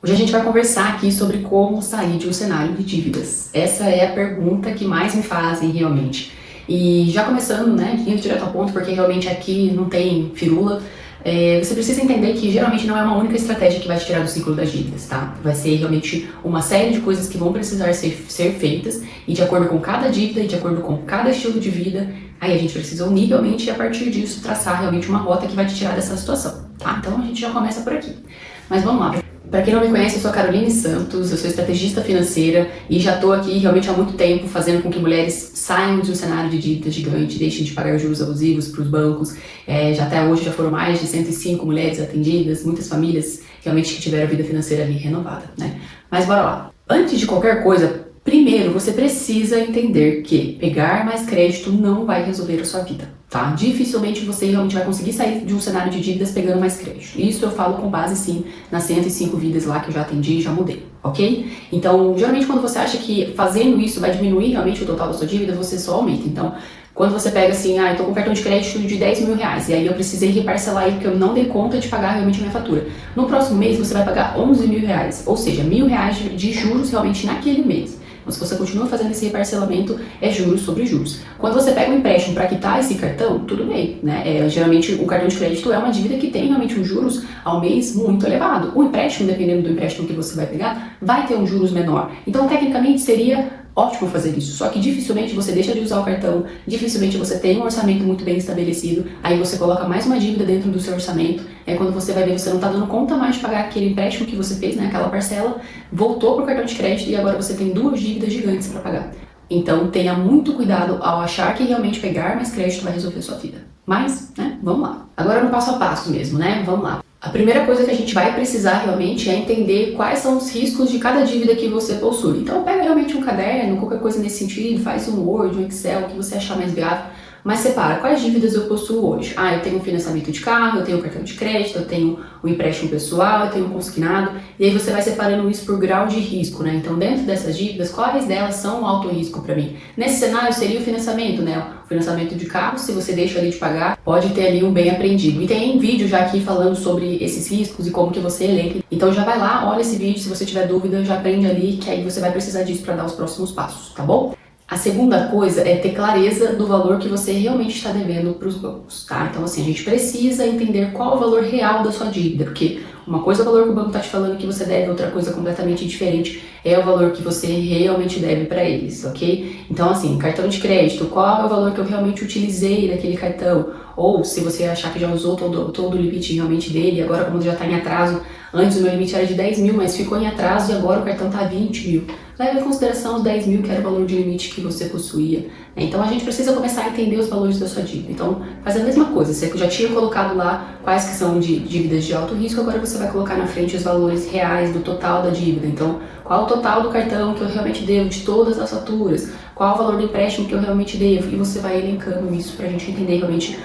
Hoje a gente vai conversar aqui sobre como sair de um cenário de dívidas. Essa é a pergunta que mais me fazem realmente. E já começando, né, indo direto ao ponto, porque realmente aqui não tem firula, você precisa entender que geralmente não é uma única estratégia que vai te tirar do ciclo das dívidas, tá? Vai ser realmente uma série de coisas que vão precisar ser feitas e de acordo com cada dívida e de acordo com cada estilo de vida, aí a gente precisa unir realmente e a partir disso traçar realmente uma rota que vai te tirar dessa situação, tá? Então a gente já começa por aqui. Mas vamos lá. Para quem não me conhece, eu sou a Caroline Santos, eu sou estrategista financeira e já estou aqui realmente há muito tempo fazendo com que mulheres saiam de um cenário de dívida gigante, deixem de pagar juros abusivos para os bancos. Já até hoje já foram mais de 105 mulheres atendidas, muitas famílias realmente que tiveram a vida financeira ali renovada, né? Mas bora lá. Antes de qualquer coisa, primeiro você precisa entender que pegar mais crédito não vai resolver a sua vida. Tá? Dificilmente você realmente vai conseguir sair de um cenário de dívidas pegando mais crédito. Isso eu falo com base sim nas 105 vidas lá que eu já atendi e já mudei, ok? Então, geralmente quando você acha que fazendo isso vai diminuir realmente o total da sua dívida, você só aumenta. Então, quando você pega assim, eu tô com um cartão de crédito de 10 mil reais e aí eu precisei reparcelar ele porque eu não dei conta de pagar realmente a minha fatura. No próximo mês você vai pagar 11 mil reais, ou seja, R$ 1.000 de juros realmente naquele mês. Mas se você continua fazendo esse reparcelamento, é juros sobre juros. Quando você pega um empréstimo para quitar esse cartão, tudo bem, né? Geralmente o cartão de crédito é uma dívida que tem realmente um juros ao mês muito elevado. O empréstimo, dependendo do empréstimo que você vai pegar, vai ter um juros menor. Então, tecnicamente, seria ótimo fazer isso, só que dificilmente você deixa de usar o cartão, dificilmente você tem um orçamento muito bem estabelecido, aí você coloca mais uma dívida dentro do seu orçamento, quando você vai ver, você não está dando conta mais de pagar aquele empréstimo que você fez, né, aquela parcela, voltou para o cartão de crédito e agora você tem duas dívidas gigantes para pagar. Então tenha muito cuidado ao achar que realmente pegar mais crédito vai resolver a sua vida. Mas, né, vamos lá. Agora no passo a passo mesmo, né, vamos lá. A primeira coisa que a gente vai precisar realmente é entender quais são os riscos de cada dívida que você possui. Então pega realmente um caderno, qualquer coisa nesse sentido, faz um Word, um Excel, o que você achar mais viável, mas separa quais dívidas eu possuo hoje. Eu tenho um financiamento de carro, eu tenho um cartão de crédito, eu tenho um empréstimo pessoal, eu tenho um consignado, e aí você vai separando isso por grau de risco, né? Então dentro dessas dívidas, quais delas são alto risco para mim? Nesse cenário seria o financiamento, né? O financiamento de carro, se você deixa ali de pagar, pode ter ali um bem apreendido. E tem vídeo já aqui falando sobre esses riscos e como que você elenca. Então já vai lá, olha esse vídeo, se você tiver dúvida, já aprende ali, que aí você vai precisar disso para dar os próximos passos, tá bom? A segunda coisa é ter clareza do valor que você realmente está devendo para os bancos, tá? Então, assim, a gente precisa entender qual o valor real da sua dívida, porque uma coisa é o valor que o banco está te falando que você deve, outra coisa completamente diferente é o valor que você realmente deve para eles, ok? Então, assim, cartão de crédito, qual é o valor que eu realmente utilizei daquele cartão? Ou se você achar que já usou todo o limite realmente dele, e agora como já está em atraso, antes o meu limite era de 10 mil, mas ficou em atraso e agora o cartão está 20 mil. Leve em consideração os 10 mil, que era o valor de limite que você possuía, né? Então a gente precisa começar a entender os valores da sua dívida. Então faz a mesma coisa, você já tinha colocado lá quais que são de dívidas de alto risco, agora você vai colocar na frente os valores reais do total da dívida. Então qual o total do cartão que eu realmente devo, de todas as faturas, qual o valor do empréstimo que eu realmente devo, e você vai elencando isso pra gente entender realmente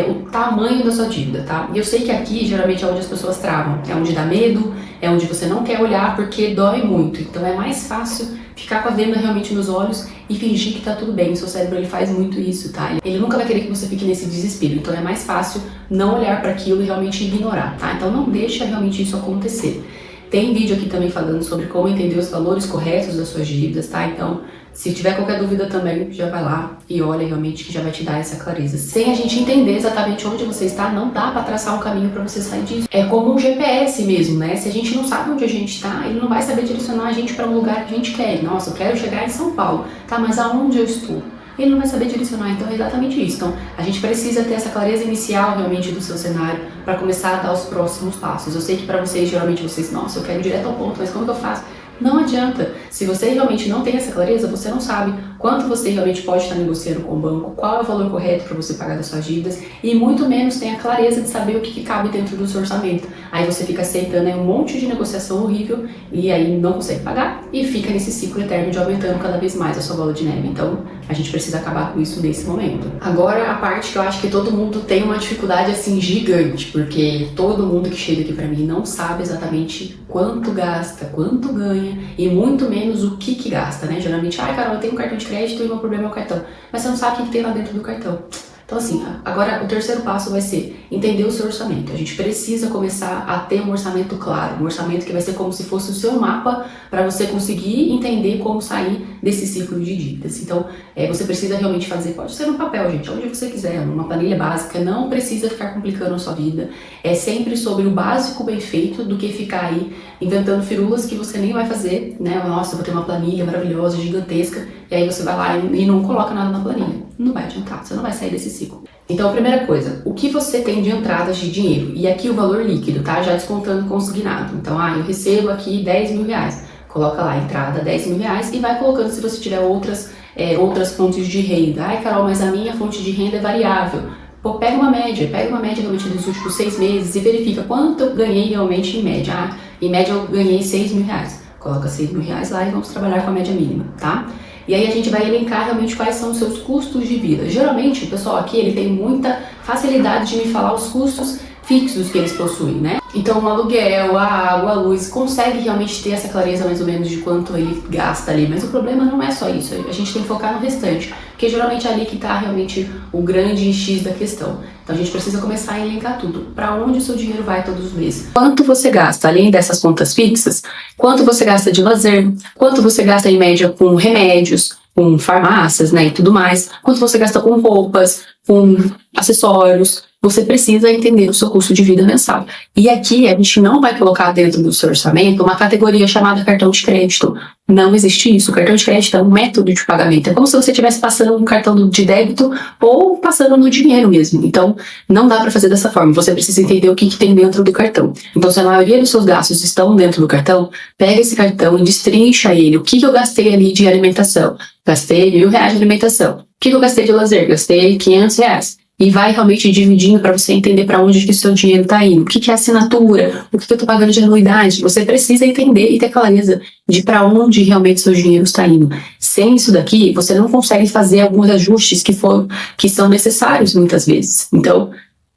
o tamanho da sua dívida, tá? E eu sei que aqui geralmente é onde as pessoas travam, é onde dá medo, é onde você não quer olhar porque dói muito. Então é mais fácil ficar com a venda realmente nos olhos e fingir que tá tudo bem. O seu cérebro ele faz muito isso, tá? Ele nunca vai querer que você fique nesse desespero. Então é mais fácil não olhar para aquilo e realmente ignorar, tá? Então não deixa realmente isso acontecer. Tem vídeo aqui também falando sobre como entender os valores corretos das suas dívidas, tá? Então, se tiver qualquer dúvida também, já vai lá e olha realmente que já vai te dar essa clareza. Sem a gente entender exatamente onde você está, não dá para traçar um caminho para você sair disso. É como um GPS mesmo, né? Se a gente não sabe onde a gente está, ele não vai saber direcionar a gente para um lugar que a gente quer. Nossa, eu quero chegar em São Paulo, tá? Mas aonde eu estou? Ele não vai saber direcionar, então é exatamente isso. Então, a gente precisa ter essa clareza inicial realmente do seu cenário para começar a dar os próximos passos. Eu sei que para vocês, geralmente vocês, nossa, eu quero ir direto ao ponto, mas como que eu faço? Não adianta. Se você realmente não tem essa clareza, você não sabe quanto você realmente pode estar negociando com o banco, qual é o valor correto para você pagar das suas dívidas e muito menos tem a clareza de saber o que cabe dentro do seu orçamento. Aí você fica aceitando um monte de negociação horrível e aí não consegue pagar e fica nesse ciclo eterno de aumentando cada vez mais a sua bola de neve. Então, a gente precisa acabar com isso nesse momento. Agora, a parte que eu acho que todo mundo tem uma dificuldade assim gigante, porque todo mundo que chega aqui pra mim não sabe exatamente quanto gasta, quanto ganha e muito menos o que gasta, né? Geralmente, Carol, eu tenho um cartão de crédito e o meu problema é o cartão. Mas você não sabe o que tem lá dentro do cartão. Então assim, agora o terceiro passo vai ser entender o seu orçamento. A gente precisa começar a ter um orçamento claro, um orçamento que vai ser como se fosse o seu mapa para você conseguir entender como sair desse ciclo de dívidas. Então, você precisa realmente fazer, pode ser no papel, gente, onde você quiser, numa planilha básica, não precisa ficar complicando a sua vida. É sempre sobre o básico bem feito do que ficar aí inventando firulas que você nem vai fazer, né? Nossa, eu vou ter uma planilha maravilhosa, gigantesca, e aí você vai lá e não coloca nada na planilha. Não vai adiantar, você não vai sair desse ciclo. Então, a primeira coisa, o que você tem de entradas de dinheiro? E aqui o valor líquido, tá? Já descontando consignado. Então, eu recebo aqui 10 mil reais. Coloca lá, entrada 10 mil reais e vai colocando se você tiver outras fontes de renda. Ai, Carol, mas a minha fonte de renda é variável. Pô, pega uma média realmente dos últimos 6 meses e verifica quanto eu ganhei realmente em média. Em média eu ganhei 6 mil reais. Coloca 6 mil reais lá e vamos trabalhar com a média mínima, tá? E aí a gente vai elencar realmente quais são os seus custos de vida. Geralmente, o pessoal aqui, ele tem muita facilidade de me falar os custos fixos que eles possuem, né? Então, o aluguel, a água, a luz, consegue realmente ter essa clareza mais ou menos de quanto ele gasta ali. Mas o problema não é só isso, a gente tem que focar no restante, porque geralmente é ali que está realmente o grande X da questão. Então, a gente precisa começar a elencar tudo. Para onde o seu dinheiro vai todos os meses? Quanto você gasta, além dessas contas fixas, quanto você gasta de lazer, quanto você gasta em média com remédios, com farmácias, né, e tudo mais, quanto você gasta com roupas, com acessórios. Você precisa entender o seu custo de vida mensal. E aqui a gente não vai colocar dentro do seu orçamento uma categoria chamada cartão de crédito. Não existe isso. O cartão de crédito é um método de pagamento. É como se você estivesse passando um cartão de débito ou passando no dinheiro mesmo. Então, não dá para fazer dessa forma. Você precisa entender o que tem dentro do cartão. Então, se a maioria dos seus gastos estão dentro do cartão, pega esse cartão e destrincha ele. O que eu gastei ali de alimentação? Gastei R$1.000 de alimentação. O que eu gastei de lazer? Gastei R$500. E vai realmente dividindo para você entender para onde que o seu dinheiro está indo. O que é assinatura? O que eu estou pagando de anuidade? Você precisa entender e ter clareza de para onde realmente seu dinheiro está indo. Sem isso daqui, você não consegue fazer alguns ajustes que são necessários muitas vezes. Então,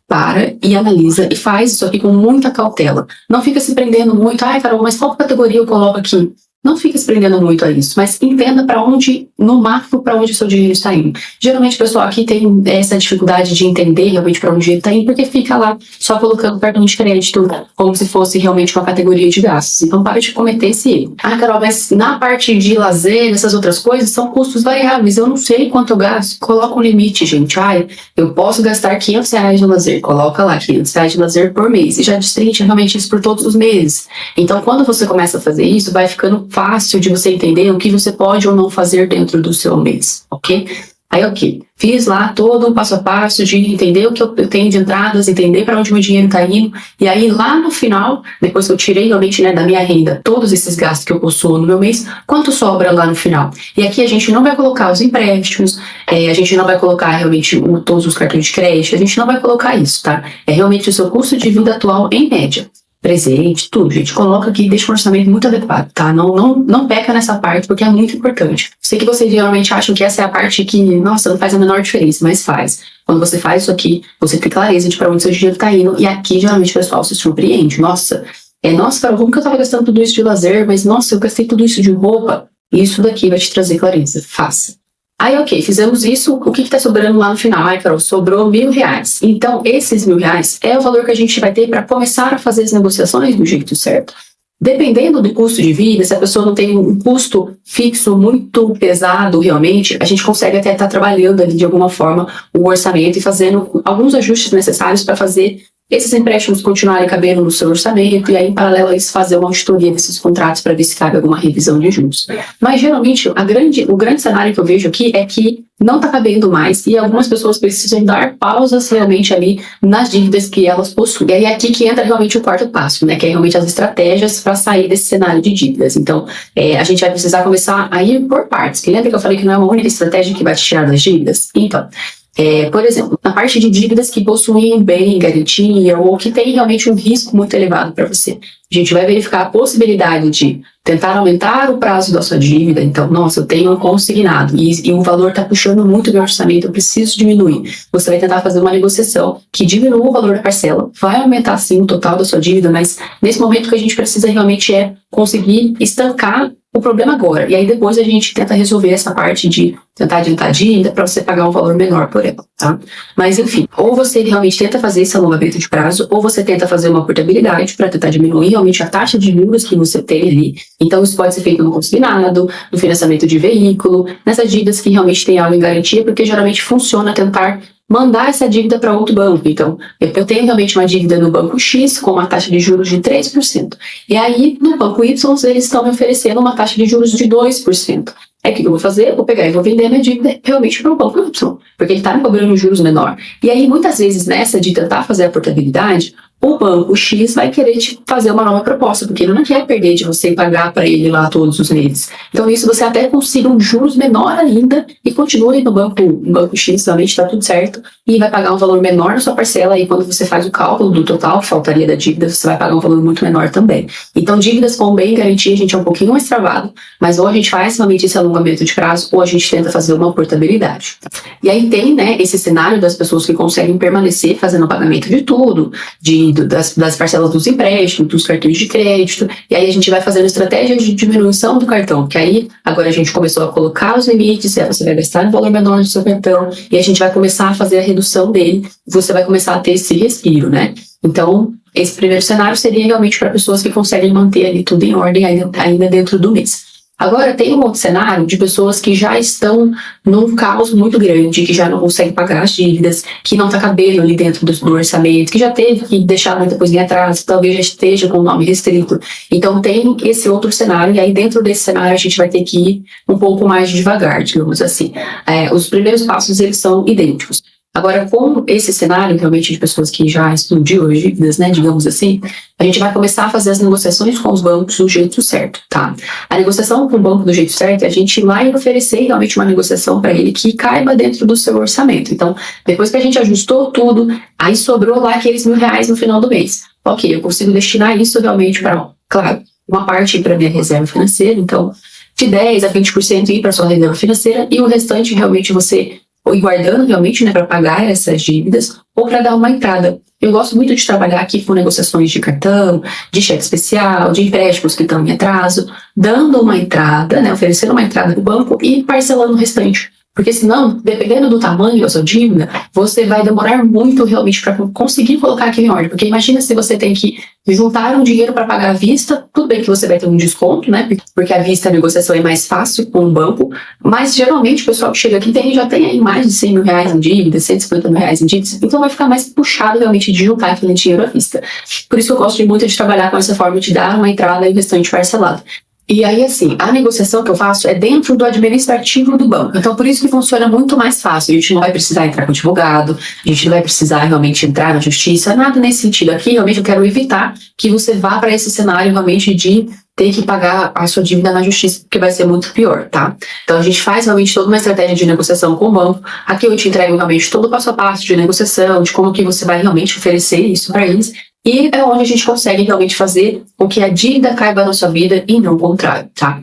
para e analisa e faz isso aqui com muita cautela. Não fica se prendendo muito. Ai, Carol, mas qual categoria eu coloco aqui? Não fica se prendendo muito a isso, mas entenda para onde, no macro, para onde o seu dinheiro está indo. Geralmente o pessoal aqui tem essa dificuldade de entender realmente para onde o dinheiro está indo, porque fica lá só colocando cartão de crédito como se fosse realmente uma categoria de gastos. Então para de cometer esse erro. Ah, Carol, mas na parte de lazer, essas outras coisas, são custos variáveis. Eu não sei quanto eu gasto. Coloca um limite, gente. Ai, eu posso gastar R$500 no lazer. Coloca lá, R$500 de lazer por mês. E já destrincha realmente isso por todos os meses. Então quando você começa a fazer isso, vai ficando fácil de você entender o que você pode ou não fazer dentro do seu mês, ok? Aí, ok, fiz lá todo o passo a passo de entender o que eu tenho de entradas, entender para onde meu dinheiro está indo, e aí lá no final, depois que eu tirei realmente, né, da minha renda todos esses gastos que eu possuo no meu mês, quanto sobra lá no final? E aqui a gente não vai colocar os empréstimos, a gente não vai colocar realmente todos os cartões de crédito, a gente não vai colocar isso, tá? É realmente o seu custo de vida atual em média. Presente, tudo, gente, coloca aqui e deixa um orçamento muito adequado, tá? Não peca nessa parte, porque é muito importante. Sei que vocês geralmente acham que essa é a parte que, nossa, não faz a menor diferença, mas faz. Quando você faz isso aqui, você tem clareza de para onde seu dinheiro tá indo, e aqui, geralmente, o pessoal se surpreende. Nossa, Carol, como que eu tava gastando tudo isso de lazer, mas, nossa, eu gastei tudo isso de roupa? Isso daqui vai te trazer clareza, faça. Aí, ok, fizemos isso, o que está sobrando lá no final? Ai, Carol, sobrou R$1.000. Então, esses R$1.000 é o valor que a gente vai ter para começar a fazer as negociações do jeito certo. Dependendo do custo de vida, se a pessoa não tem um custo fixo muito pesado realmente, a gente consegue até estar trabalhando ali de alguma forma o orçamento e fazendo alguns ajustes necessários para fazer esses empréstimos continuarem cabendo no seu orçamento e aí, em paralelo a isso, fazer uma auditoria desses contratos para ver se cabe alguma revisão de juros. Mas, geralmente, o grande cenário que eu vejo aqui é que não está cabendo mais e algumas pessoas precisam dar pausas realmente ali nas dívidas que elas possuem. E aí é aqui que entra realmente o quarto passo, né, que é realmente as estratégias para sair desse cenário de dívidas. Então, a gente vai precisar começar a ir por partes. Que lembra que eu falei que não é uma única estratégia que vai te tirar das dívidas? Então, por exemplo, na parte de dívidas que possuem bem garantia ou que tem realmente um risco muito elevado para você. a gente vai verificar a possibilidade de tentar aumentar o prazo da sua dívida. Então, nossa, eu tenho um consignado e o valor está puxando muito meu orçamento, eu preciso diminuir. Você vai tentar fazer uma negociação que diminua o valor da parcela, vai aumentar sim o total da sua dívida, mas nesse momento o que a gente precisa realmente é conseguir estancar o problema agora. E aí depois a gente tenta resolver essa parte de tentar adiantar a dívida para você pagar um valor menor por ela, tá? Mas enfim, ou você realmente tenta fazer esse alongamento de prazo, ou você tenta fazer uma portabilidade para tentar diminuir realmente a taxa de juros que você tem ali. Então isso pode ser feito no consignado, no financiamento de veículo, nessas dívidas que realmente tem algo em garantia, porque geralmente funciona tentar mandar essa dívida para outro banco. Então, eu tenho realmente uma dívida no banco X com uma taxa de juros de 3%. E aí, no banco Y, eles estão me oferecendo uma taxa de juros de 2%. Aí o que eu vou fazer? Eu vou pegar e vou vender a minha dívida realmente para o banco Y, porque ele está me cobrando juros menor. E aí, muitas vezes, nessa de tentar fazer a portabilidade, o banco X vai querer te fazer uma nova proposta, porque ele não quer perder de você pagar para ele lá todos os meses. Então, isso você até consiga um juros menor ainda e continue no banco X, realmente está tudo certo, e vai pagar um valor menor na sua parcela, e quando você faz o cálculo do total que faltaria da dívida, você vai pagar um valor muito menor também. Então, dívidas com bem garantia, a gente é um pouquinho mais travado, mas ou a gente faz realmente esse alongamento de prazo, ou a gente tenta fazer uma portabilidade. E aí tem, né, esse cenário das pessoas que conseguem permanecer fazendo o pagamento de tudo, das parcelas dos empréstimos, dos cartões de crédito, e aí a gente vai fazendo estratégias de diminuição do cartão, que aí agora a gente começou a colocar os limites, você vai gastar um valor menor no seu cartão, e a gente vai começar a fazer a redução dele, você vai começar a ter esse respiro, né? Então, esse primeiro cenário seria realmente para pessoas que conseguem manter ali tudo em ordem ainda dentro do mês. Agora, tem um outro cenário de pessoas que já estão num caos muito grande, que já não conseguem pagar as dívidas, que não está cabendo ali dentro do orçamento, que já teve que deixar muita coisinha atrás, talvez já esteja com o nome restrito. Então, tem esse outro cenário, e aí dentro desse cenário a gente vai ter que ir um pouco mais devagar, digamos assim. Os primeiros passos, eles são idênticos. Agora, com esse cenário realmente de pessoas que já explodiu as dívidas, né, digamos assim, a gente vai começar a fazer as negociações com os bancos do jeito certo, tá? A negociação com o banco do jeito certo é a gente ir lá e oferecer realmente uma negociação para ele que caiba dentro do seu orçamento. Então, depois que a gente ajustou tudo, aí sobrou lá aqueles R$1.000 no final do mês. Ok, eu consigo destinar isso realmente para, claro, uma parte para minha reserva financeira, então, de 10% a 20% ir para sua reserva financeira e o restante realmente você ou ir guardando realmente, né, para pagar essas dívidas ou para dar uma entrada. Eu gosto muito de trabalhar aqui com negociações de cartão, de cheque especial, de empréstimos que estão em atraso, dando uma entrada, né, oferecendo uma entrada no banco e parcelando o restante. Porque senão, dependendo do tamanho da sua dívida, você vai demorar muito realmente para conseguir colocar aquilo em ordem. Porque imagina se você tem que juntar um dinheiro para pagar à vista, tudo bem que você vai ter um desconto, né? Porque à vista a negociação é mais fácil com o banco, mas geralmente o pessoal que chega aqui já tem aí mais de R$100.000 em dívidas, R$150.000 em dívidas, então vai ficar mais puxado realmente de juntar aquele dinheiro à vista. Por isso que eu gosto muito de trabalhar com essa forma de dar uma entrada e o restante parcelado. E aí, assim, a negociação que eu faço é dentro do administrativo do banco. Então, por isso que funciona muito mais fácil. A gente não vai precisar entrar com advogado, a gente não vai precisar realmente entrar na justiça, nada nesse sentido. Aqui, realmente, eu quero evitar que você vá para esse cenário realmente de ter que pagar a sua dívida na justiça, porque vai ser muito pior, tá? Então, a gente faz realmente toda uma estratégia de negociação com o banco. Aqui eu te entrego realmente todo o passo a passo de negociação, de como que você vai realmente oferecer isso para eles. E é onde a gente consegue realmente fazer com que a dívida caiba na sua vida e não o contrário, tá?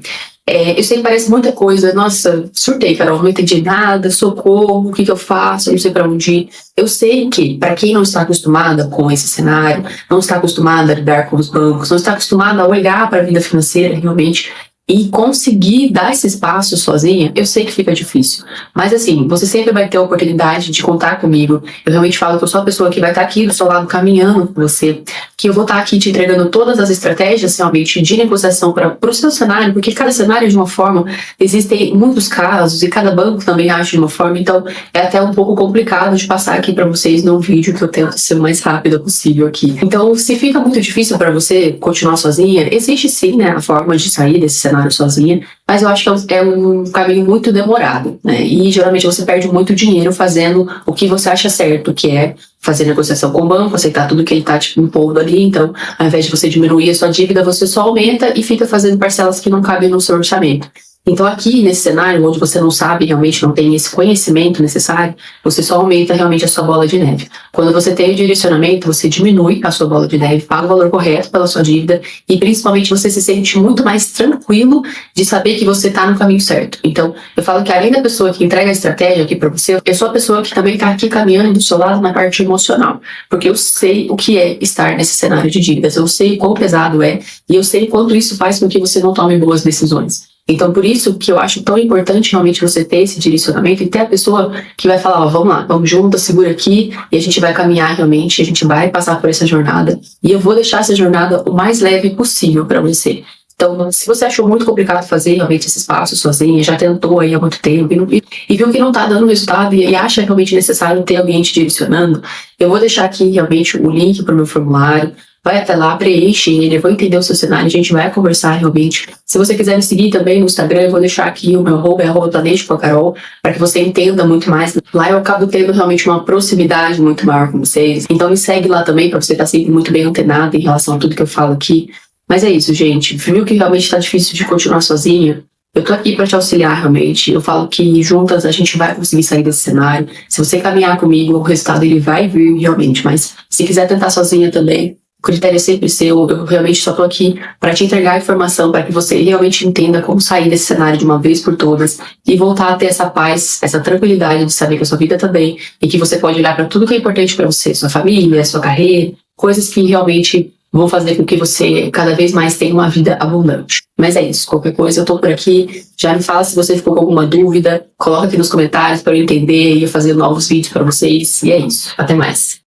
Eu sei que parece muita coisa, nossa, surtei, Carol, não entendi nada, socorro, o que eu faço, eu não sei para onde ir. Eu sei que, para quem não está acostumada com esse cenário, não está acostumada a lidar com os bancos, não está acostumada a olhar para a vida financeira realmente, e conseguir dar esses passos sozinha, eu sei que fica difícil. Mas assim, você sempre vai ter a oportunidade de contar comigo. Eu realmente falo que eu sou a pessoa que vai estar aqui do seu lado caminhando com você, que eu vou estar aqui te entregando todas as estratégias realmente de negociação para o seu cenário, porque cada cenário é de uma forma, existem muitos casos e cada banco também age de uma forma, então é até um pouco complicado de passar aqui para vocês num vídeo que eu tento ser o mais rápido possível aqui. Então, se fica muito difícil para você continuar sozinha, existe sim, né, a forma de sair desse cenário sozinha, mas eu acho que é um caminho muito demorado, né? E geralmente você perde muito dinheiro fazendo o que você acha certo, que é fazer negociação com o banco, aceitar tudo que ele tá te impondo ali. Então, ao invés de você diminuir a sua dívida, você só aumenta e fica fazendo parcelas que não cabem no seu orçamento. Então aqui, nesse cenário, onde você não sabe, realmente não tem esse conhecimento necessário, você só aumenta realmente a sua bola de neve. Quando você tem o direcionamento, você diminui a sua bola de neve, paga o valor correto pela sua dívida e principalmente você se sente muito mais tranquilo de saber que você está no caminho certo. Então, eu falo que além da pessoa que entrega a estratégia aqui para você, eu sou a pessoa que também está aqui caminhando do seu lado na parte emocional. Porque eu sei o que é estar nesse cenário de dívidas, eu sei quão pesado é e eu sei quanto isso faz com que você não tome boas decisões. Então, por isso que eu acho tão importante realmente você ter esse direcionamento e ter a pessoa que vai falar, ó, vamos lá, vamos juntas, segura aqui e a gente vai caminhar realmente, a gente vai passar por essa jornada e eu vou deixar essa jornada o mais leve possível para você. Então, se você achou muito complicado fazer realmente esses passos sozinha, já tentou aí há muito tempo e viu que não tá dando resultado e acha realmente necessário ter alguém te direcionando, eu vou deixar aqui realmente o link para o meu formulário. Vai até lá, preenche ele, eu vou entender o seu cenário, a gente vai conversar realmente. Se você quiser me seguir também no Instagram, eu vou deixar aqui o meu arroba, é @planeje_com_a_carol, para que você entenda muito mais. Lá eu acabo tendo realmente uma proximidade muito maior com vocês. Então me segue lá também, para você estar sempre muito bem antenado em relação a tudo que eu falo aqui. Mas é isso, gente. Viu que realmente está difícil de continuar sozinha? Eu tô aqui para te auxiliar realmente. Eu falo que juntas a gente vai conseguir sair desse cenário. Se você caminhar comigo, o resultado ele vai vir realmente. Mas se quiser tentar sozinha também, o critério é sempre seu. Eu realmente só tô aqui para te entregar a informação para que você realmente entenda como sair desse cenário de uma vez por todas e voltar a ter essa paz, essa tranquilidade de saber que a sua vida tá bem e que você pode olhar para tudo que é importante para você, sua família, sua carreira, coisas que realmente vão fazer com que você cada vez mais tenha uma vida abundante. Mas é isso, qualquer coisa eu tô por aqui. Já me fala se você ficou com alguma dúvida, coloca aqui nos comentários para eu entender e eu fazer novos vídeos para vocês. E é isso, até mais.